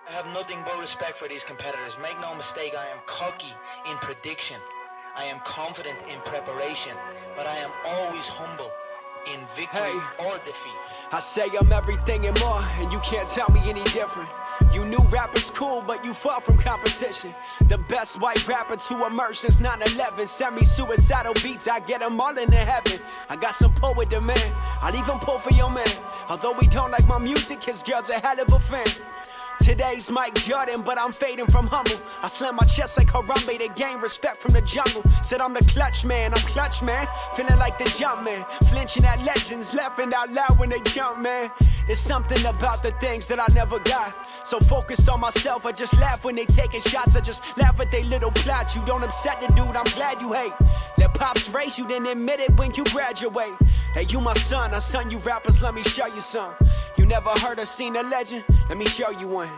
I have nothing but respect for these competitors. Make no mistake, I am cocky in prediction. I am confident in preparation, but I am always humble in victory or defeat. I say I'm everything and more, and you can't tell me any different. You knew rap is cool, but you fought from competition. The best white rapper to emerge since 9/11. Semi-suicidal beats, I get them all into heaven. I got some pull with the man, I'll even pull for your man. Although we don't like my music, his girl's a hell of a fan. Today's Mike Jordan, but I'm fading from humble. I slam my chest like Harambe to gain respect from the jungle. Said I'm the clutch man, I'm clutch man. Feeling like the jump man, flinching at legends, laughing out loud when they jump, man. There's something about the things that I never got. So focused on myself, I just laugh when they taking shots. I just laugh at they little plots. You don't upset the dude, I'm glad you hate. Let pops race you, then admit it when you graduate. Hey, you my son, I son you rappers, let me show you some. You never heard or seen a legend? Let me show you one.